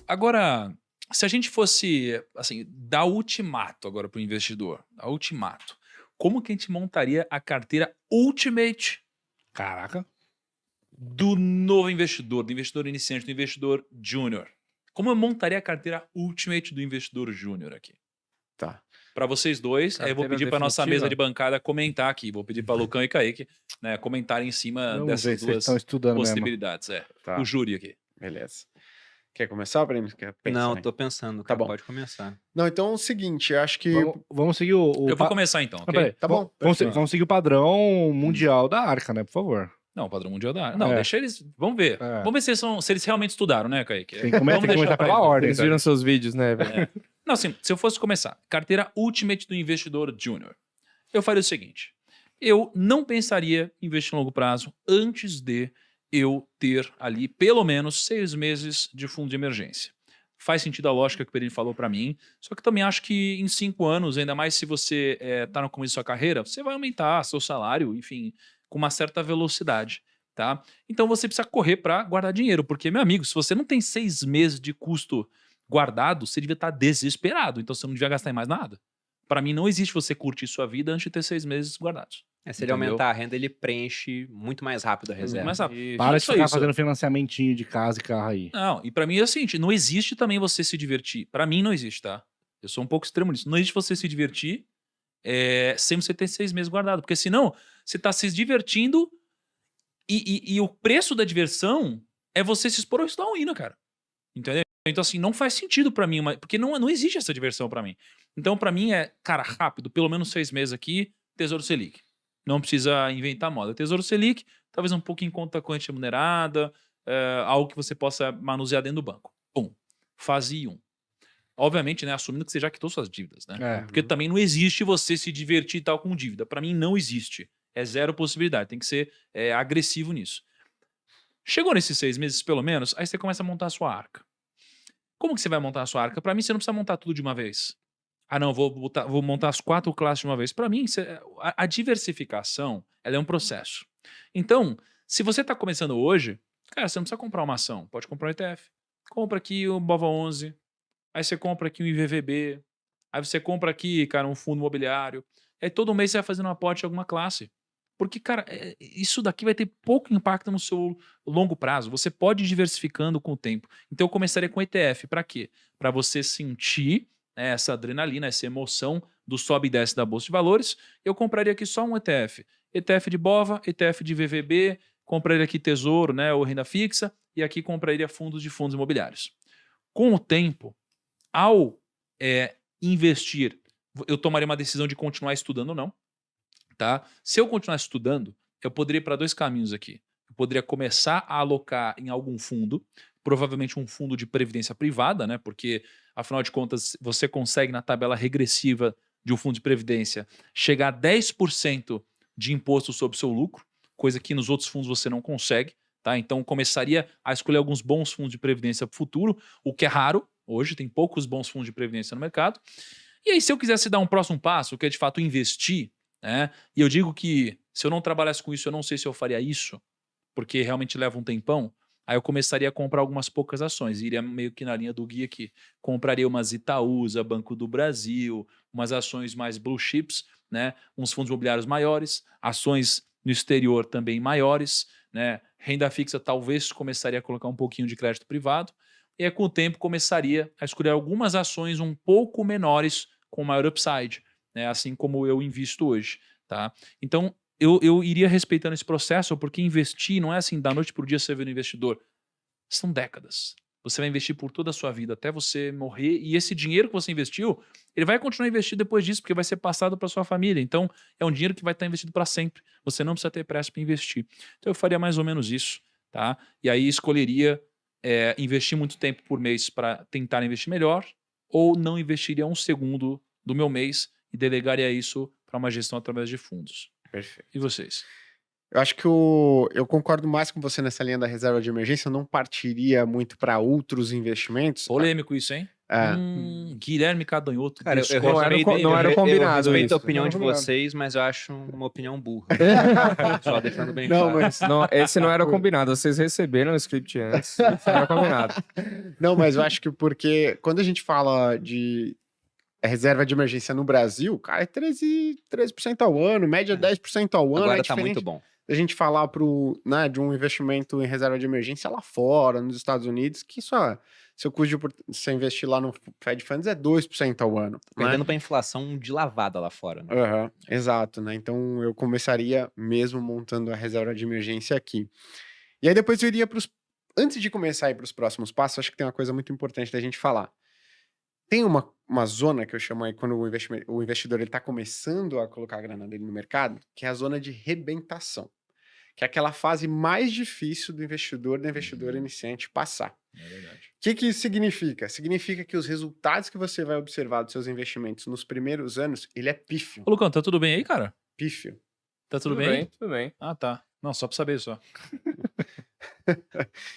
Agora, se a gente fosse, assim, dar ultimato agora para o investidor, dar ultimato, como que a gente montaria a carteira Ultimate Caraca. do novo investidor, do investidor iniciante, do investidor júnior? Como eu montaria a carteira Ultimate do investidor júnior aqui? Tá. Para vocês dois, aí eu vou Carteira pedir para nossa definitiva? mesa de bancada comentar aqui. Vou pedir para Lucão e Kaique, né, comentarem em cima Vamos ver dessas se vocês duas estão estudando mesmo. possibilidades. Tá. O júri aqui. Beleza. Quer começar, Breno? Quer pensar Não, aí? tô pensando, Tá cara. bom. Pode começar. Não, então é o seguinte, eu acho que... Vamos seguir o Eu vou começar então, Ah, ok? peraí. Tá bom, Vamos seguir o padrão mundial da Arca, né? Por favor. Não, o padrão mundial da... Não, É. deixa eles... Vamos ver. É. Vamos ver se eles realmente estudaram, né, Kaique? Tem que Vamos deixar começar pra pela eles. ordem. Eles tá? viram seus vídeos, né, velho? Não, assim, se eu fosse começar, carteira Ultimate do investidor júnior, eu faria o seguinte, eu não pensaria em investir em longo prazo antes de eu ter ali pelo menos 6 meses de fundo de emergência. Faz sentido a lógica que o Perini falou para mim, só que também acho que em 5 anos, ainda mais se você está no começo da sua carreira, você vai aumentar seu salário, enfim, com uma certa velocidade. Tá? Então você precisa correr para guardar dinheiro, porque, meu amigo, se você não tem 6 meses de custo guardado, você devia estar desesperado, então você não devia gastar em mais nada. Para mim, não existe você curtir sua vida antes de ter 6 meses guardados. Se ele Entendeu? aumentar a renda, ele preenche muito mais rápido a reserva. Mais rápido. Isso. Para de Só ficar isso. fazendo financiamentinho de casa e carro aí. Não, e para mim é o seguinte, não existe também você se divertir. Para mim não existe, tá? Eu sou um pouco extremo nisso. Não existe você se divertir sem você ter 6 meses guardado, porque senão você está se divertindo e o preço da diversão é você se expor ao estudar ruína, cara. Entendeu? Então, assim, não faz sentido pra mim, porque não existe essa diversão pra mim. Então, pra mim é, cara, rápido, pelo menos 6 meses aqui, Tesouro Selic. Não precisa inventar moda. Tesouro Selic, talvez um pouco em conta corrente remunerada, algo que você possa manusear dentro do banco. Fase 1. Obviamente, né, assumindo que você já quitou suas dívidas, né? É. Porque também não existe você se divertir e tal com dívida. Pra mim, não existe. É zero possibilidade. Tem que ser agressivo nisso. Chegou nesses 6 meses, pelo menos, aí você começa a montar a sua arca. Como que você vai montar a sua arca? Para mim, você não precisa montar tudo de uma vez. Ah, não, vou montar as 4 classes de uma vez. Para mim, a diversificação, ela é um processo. Então, se você está começando hoje, cara, você não precisa comprar uma ação. Pode comprar um ETF. Compra aqui o BOVA11. Aí você compra aqui um IVVB. Aí você compra aqui, cara, um fundo imobiliário. Aí todo mês você vai fazendo um aporte de alguma classe. Porque, cara, isso daqui vai ter pouco impacto no seu longo prazo. Você pode ir diversificando com o tempo. Então eu começaria com ETF. Para quê? Para você sentir, né, essa adrenalina, essa emoção do sobe e desce da Bolsa de Valores. Eu compraria aqui só um ETF. ETF de BOVA, ETF de VVB, compraria aqui Tesouro, né, ou renda fixa, e aqui compraria fundos de fundos imobiliários. Com o tempo, ao investir, eu tomaria uma decisão de continuar estudando ou não. Tá? Se eu continuar estudando, eu poderia ir para 2 caminhos aqui. Eu poderia começar a alocar em algum fundo, provavelmente um fundo de previdência privada, né? Porque, afinal de contas, você consegue na tabela regressiva de um fundo de previdência chegar a 10% de imposto sobre o seu lucro, coisa que nos outros fundos você não consegue. Tá? Então, começaria a escolher alguns bons fundos de previdência para o futuro, o que é raro. Hoje tem poucos bons fundos de previdência no mercado. E aí, se eu quisesse dar um próximo passo, que é de fato investir, né? E eu digo que se eu não trabalhasse com isso, eu não sei se eu faria isso, porque realmente leva um tempão. Aí eu começaria a comprar algumas poucas ações, iria meio que na linha do guia aqui. Compraria umas Itaúsa, Banco do Brasil, umas ações mais blue chips, né? Uns fundos imobiliários maiores, ações no exterior também maiores, né? Renda fixa talvez começaria a colocar um pouquinho de crédito privado, e aí, com o tempo começaria a escolher algumas ações um pouco menores com maior upside, né, assim como eu invisto hoje, tá? Então, eu iria respeitando esse processo, porque investir não é assim, da noite para o dia você vira um investidor. São décadas. Você vai investir por toda a sua vida, até você morrer, e esse dinheiro que você investiu, ele vai continuar investido depois disso, porque vai ser passado para sua família. Então, é um dinheiro que vai estar investido para sempre. Você não precisa ter pressa para investir. Então, eu faria mais ou menos isso, tá? E aí escolheria investir muito tempo por mês para tentar investir melhor, ou não investiria um segundo do meu mês e delegaria isso para uma gestão através de fundos. Perfeito. E vocês? Eu acho que eu concordo mais com você nessa linha da reserva de emergência. Eu não partiria muito para outros investimentos. Polêmico isso, hein? É. Guilherme Cadonhoto. Cara, eu discorda respeito, bem, não era eu combinado respeito isso. a opinião Não era de combinado. vocês, mas eu acho uma opinião burra. Só deixando bem Não, claro. mas, Não, esse não era combinado. Vocês receberam o script antes. Isso não era combinado. não, mas eu acho que porque quando a gente fala de reserva de emergência no Brasil, cara, é 13% ao ano, média 10% ao ano. Agora É tá diferente muito bom. da gente falar de um investimento em reserva de emergência lá fora, nos Estados Unidos, que seu custo de você investir lá no Fed Funds é 2% ao ano. Né? Perdendo pra inflação de lavada lá fora, né? Aham, exato, né? Então eu começaria mesmo montando a reserva de emergência aqui. E aí depois eu iria antes de começar a ir para os próximos passos, acho que tem uma coisa muito importante da gente falar. Tem uma zona que eu chamo aí quando o investidor está começando a colocar a grana dele no mercado, que é a zona de rebentação, que é aquela fase mais difícil da investidora iniciante passar. É verdade. O que isso significa? Significa que os resultados que você vai observar dos seus investimentos nos primeiros anos, ele é pífio. Ô, Lucão, tá tudo bem aí, cara? Pífio. Tá tudo bem? Tudo bem. Ah, tá. Não, só pra saber só.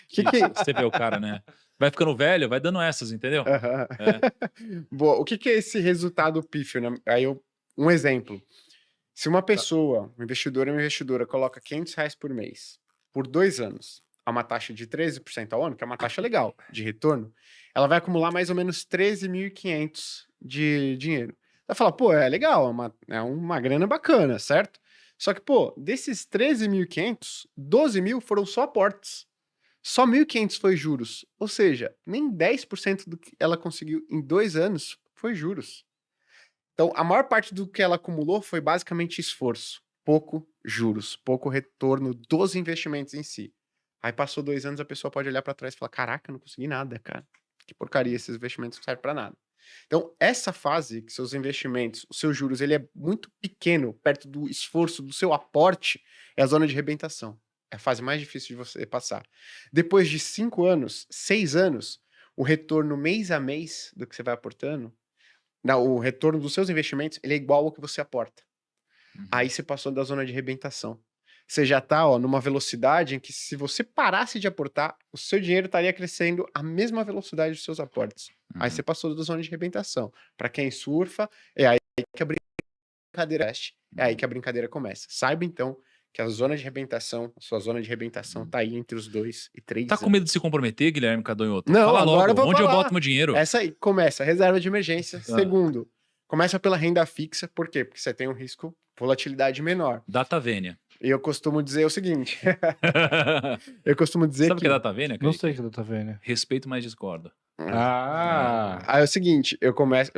Que- Você vê o cara, né? Vai ficando velho, vai dando essas, entendeu? Aham. É. Boa. O que é esse resultado pífio, né? Um exemplo. Se uma pessoa, um investidor ou uma investidora, coloca R$ 500 por mês, por 2 anos, a uma taxa de 13% ao ano, que é uma taxa legal de retorno, ela vai acumular mais ou menos 13.500 de dinheiro. Vai falar, pô, é legal, é uma grana bacana, certo? Só que, pô, desses 13.500, 12 mil foram só aportes. Só 1.500 foi juros. Ou seja, nem 10% do que ela conseguiu em 2 anos foi juros. Então, a maior parte do que ela acumulou foi basicamente esforço. Pouco juros, pouco retorno dos investimentos em si. Aí passou 2 anos, a pessoa pode olhar para trás e falar, caraca, não consegui nada, cara. Que porcaria, esses investimentos não servem para nada. Então, essa fase que seus investimentos, os seus juros, ele é muito pequeno, perto do esforço, do seu aporte, é a zona de rebentação. É a fase mais difícil de você passar. Depois de 5 anos, 6 anos, o retorno mês a mês do que você vai aportando, o retorno dos seus investimentos, ele é igual ao que você aporta. Aí você passou da zona de rebentação. Você já está numa velocidade em que se você parasse de aportar, o seu dinheiro estaria crescendo à mesma velocidade dos seus aportes. Aí você passou da zona de rebentação. Para quem surfa, é aí que a brincadeira é aí que a brincadeira começa. Saiba então que a zona de rebentação, a sua zona de rebentação tá aí entre os 2 e 3 Tá com medo de se comprometer, Guilherme Cadonhoto? Não, Fala agora logo, eu vou onde eu falar. boto meu dinheiro? Essa aí, começa, reserva de emergência. Segundo, começa pela renda fixa, por quê? Porque você tem um risco, volatilidade menor. Data Vênia. E eu costumo dizer o seguinte, eu costumo dizer Sabe o que é Data Vênia? Não Kaique? sei o que tu tá vendo. Respeito, mas discordo. Ah. Aí é o seguinte, eu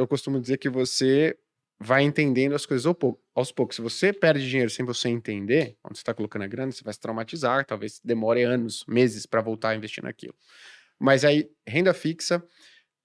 costumo dizer que você vai entendendo as coisas aos poucos. Se você perde dinheiro sem você entender, quando você está colocando a grana, você vai se traumatizar, talvez demore anos, meses para voltar a investir naquilo. Mas aí, renda fixa,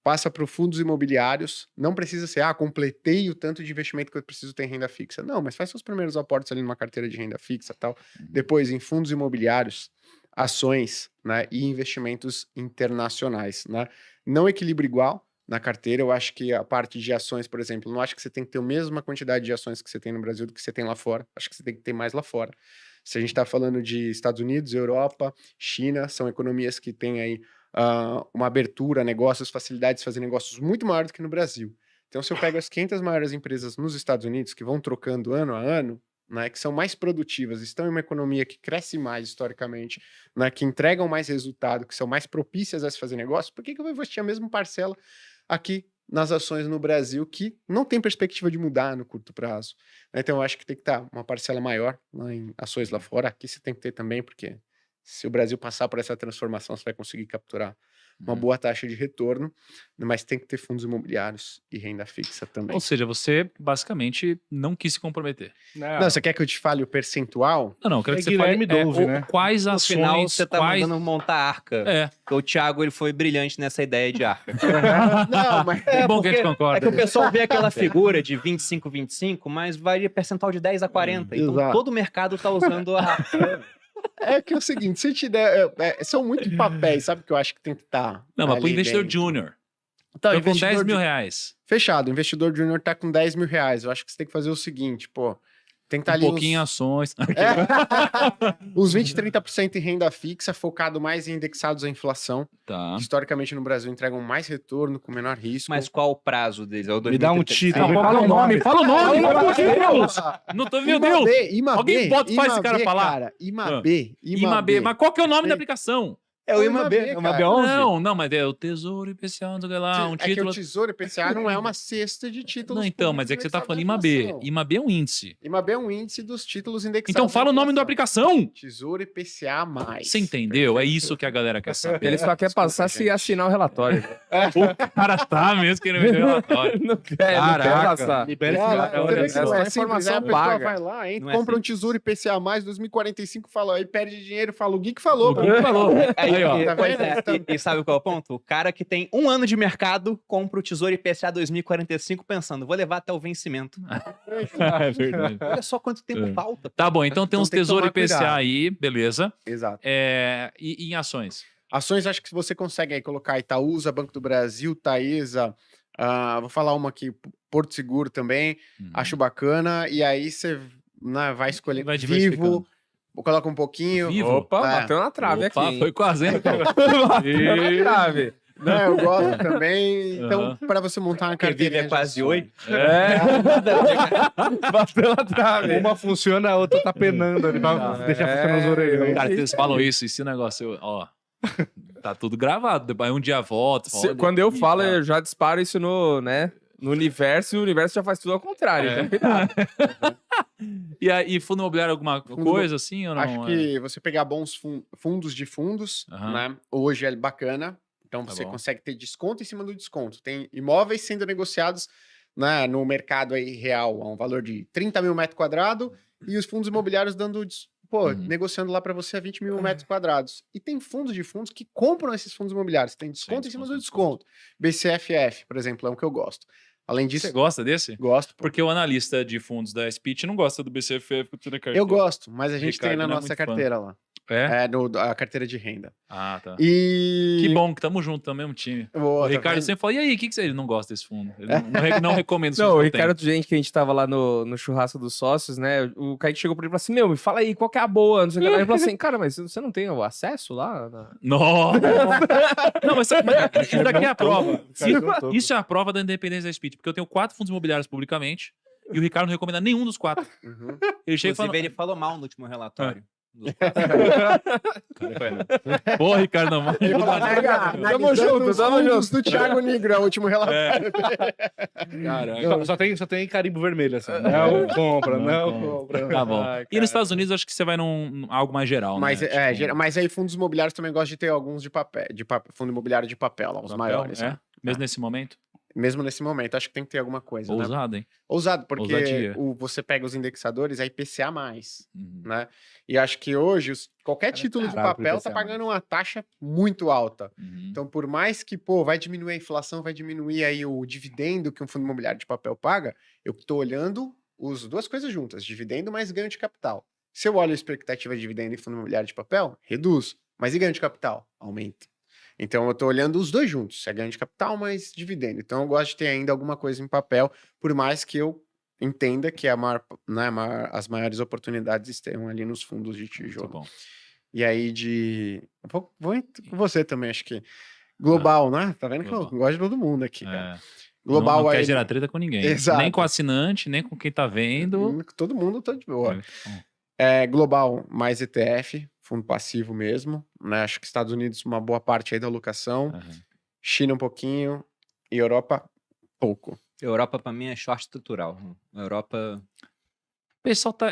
passa para fundos imobiliários, não precisa ser, completei o tanto de investimento que eu preciso ter em renda fixa. Não, mas faz seus primeiros aportes ali numa carteira de renda fixa e tal. Depois, em fundos imobiliários, ações, né, e investimentos internacionais, né? Não equilíbrio igual na carteira. Eu acho que a parte de ações, por exemplo, não acho que você tem que ter a mesma quantidade de ações que você tem no Brasil do que você tem lá fora. Acho que você tem que ter mais lá fora. Se a gente está falando de Estados Unidos, Europa, China, são economias que têm aí uma abertura a negócios, facilidades de fazer negócios muito maior do que no Brasil. Então, se eu pego as 500 maiores empresas nos Estados Unidos, que vão trocando ano a ano, né, que são mais produtivas, estão em uma economia que cresce mais historicamente, né, que entregam mais resultado, que são mais propícias a se fazer negócio, por que eu vou investir a mesma parcela aqui nas ações no Brasil que não tem perspectiva de mudar no curto prazo? Então, eu acho que tem que estar uma parcela maior lá em ações lá fora. Aqui você tem que ter também, porque se o Brasil passar por essa transformação, você vai conseguir capturar uma boa taxa de retorno, mas tem que ter fundos imobiliários e renda fixa também. Ou seja, você basicamente não quis se comprometer. Não, você quer que eu te fale o percentual? Não, eu quero que É você Guilherme fale Dove, né? quais No ações, final, você tá quais... mandando montar arca. É. Porque o Thiago, ele foi brilhante nessa ideia de arca. Não, mas... É bom que a gente concorda. É que o pessoal vê aquela figura de 25, mas vai de percentual de 10 a 40. Então, Exato. todo o mercado tá usando a arca. É que é o seguinte, se eu te der... são muitos papéis, sabe, que eu acho que tem que estar Não, mas pro ali investidor dentro. júnior. Então, Tô com investidor 10 mil de- reais. Fechado, o investidor júnior tá com R$10.000. Eu acho que você tem que fazer o seguinte, pô. Tem que estar Um ali pouquinho em ações. uns 20, 30% em renda fixa, focado mais em indexados à inflação. Tá. Que historicamente no Brasil entregam mais retorno, com menor risco. Mas qual o prazo deles? É o Me dá um 2030? título. Não, me fala o nome, fala o nome, pelo amor de Deus! Não tô, meu Deus! Alguém bota, faz esse cara falar. Cara, IMAB. IMAB, mas qual que é o nome da Sei. aplicação? É o IMAB. É o IMAB 11? Não, mas é o Tesouro IPCA, não sei o que lá, um É que título... o Tesouro IPCA não é uma cesta de títulos Não, então, mas é que você tá falando IMAB. IMAB é um índice. IMAB é um índice dos títulos indexados. Então fala o nome da aplicação. Tesouro IPCA+. Você entendeu? É isso que a galera quer saber. Ele só quer Desculpa, passar se gente. assinar o relatório. O cara tá mesmo querendo ver o relatório. Não quer Caraca. passar. Libera esse Cara, cara. você vê olha que só. não é só simples, informação né? A pessoa paga. vai lá, entra, Não é compra um simples. Tesouro IPCA+, 2045, fala, aí perde dinheiro, fala, o Gui que falou. O Gui falou. Aí, ó. Tá Pois vendo? e sabe qual é o ponto? O cara que tem 1 ano de mercado compra o Tesouro IPCA 2045 pensando, vou levar até o vencimento. É verdade. Olha só quanto tempo É. falta. Tá bom, então tem Então uns tem que Tesouro tomar IPCA cuidado. aí, beleza. Exato. E em ações? Ações, acho que você consegue aí colocar Itaúsa, Banco do Brasil, Taesa, vou falar uma aqui, Porto Seguro também, acho bacana, e aí você vai escolher Vai Vivo, diversificando. coloca um pouquinho. Vivo? Opa, É. bateu na trave Opa, aqui. foi quase, hein? Bateu na trave. Né, eu gosto também. Então, Aham. para você montar uma Porque carteira. Vivo é quase 8. Bateu na trave. Uma funciona, a outra tá penando ali pra deixar funcionar os orelhões. Cara, vocês falam isso, e se o negócio, ó, tá tudo gravado. Depois um dia volta. fala, olha Quando eu aqui, falo, tá. eu já disparo isso no universo, e o universo já faz tudo ao contrário. É. Então, cuidado. E aí, fundo imobiliário, alguma Fundo coisa assim ou não? Acho que você pegar bons fundos de fundos, Aham. né? Hoje é bacana. Então Tá você bom. consegue ter desconto em cima do desconto. Tem imóveis sendo negociados, né, no mercado aí real, a um valor de 30 mil metros quadrados, e os fundos imobiliários dando, Uhum. negociando lá para você a 20 mil metros quadrados. E tem fundos de fundos que compram esses fundos imobiliários. Tem desconto em cima do desconto. BCFF, por exemplo, é um que eu gosto. Além disso, Você gosta desse? gosto. Porque o analista de fundos da Speech não gosta do BCFF na carteira. Eu gosto, mas a gente tem Ricardo na não é nossa muito fã. carteira lá. É? A carteira de renda. Ah, tá. E. Que bom que tamo junto, tá no mesmo time. Boa, O tá Ricardo vendo? sempre fala, e aí, o que que você... Ele não gosta desse fundo. Ele não recomenda Não, o fundo que eu Ricardo, gente, que a gente tava lá no churrasco dos sócios, né? O Kaique chegou pra ele e falou assim: Meu, me fala aí, qual que é a boa? Não sei o que lá. Ele falou assim: Cara, mas você não tem o acesso lá? tenho. Nossa! Não, mas isso daqui é a prova. Isso é a prova da independência da Speech, porque eu tenho 4 fundos imobiliários publicamente e o Ricardo não recomenda nenhum dos 4. Uhum. Ele chega e Inclusive, fala, ele falou mal no último relatório. pô, Ricardo, não vai Ele falou, Tamo junto, tamo junto. do Thiago Negro, é o último relatório. Caraca. Só tem carimbo vermelho, assim. Não compra, não compra. Tá bom. Ai, E nos Estados Unidos, acho que você vai num algo mais geral, Mas, né? Tipo, mas aí fundos imobiliários também gosto de ter alguns de papel, fundo imobiliário de papel, lá, os papel, maiores. é? né? Mesmo nesse momento? Mesmo nesse momento, acho que tem que ter alguma coisa. Né? Ousado, hein? Ousado, porque Ousadia. você pega os indexadores, é IPCA+, Uhum. né? E acho que hoje, qualquer título de caro pro papel tá IPCA+. pagando uma taxa muito alta. Uhum. Então, por mais que, vai diminuir a inflação, vai diminuir aí o dividendo que um fundo imobiliário de papel paga, eu tô olhando as duas coisas juntas, dividendo mais ganho de capital. Se eu olho a expectativa de dividendo em fundo imobiliário de papel, reduz. Mas e ganho de capital? Aumenta. Então, eu tô olhando os dois juntos, é ganho de capital mais dividendo. Então, eu gosto de ter ainda alguma coisa em papel, por mais que eu entenda que as maiores oportunidades estejam ali nos fundos de Muito tijolo. bom. E aí vou com você também, acho que global, né? Tá vendo que eu Global. gosto de todo mundo aqui, cara. É. Global não quer aí, gerar treta com ninguém. Exato. Nem com o assinante, nem com quem tá vendo. todo mundo tá de boa. Muito bom. Global mais ETF, fundo passivo mesmo, né? Acho que Estados Unidos uma boa parte aí da alocação, Aham. China um pouquinho e Europa pouco. Europa, pra mim, é short estrutural. A Europa. O pessoal tá.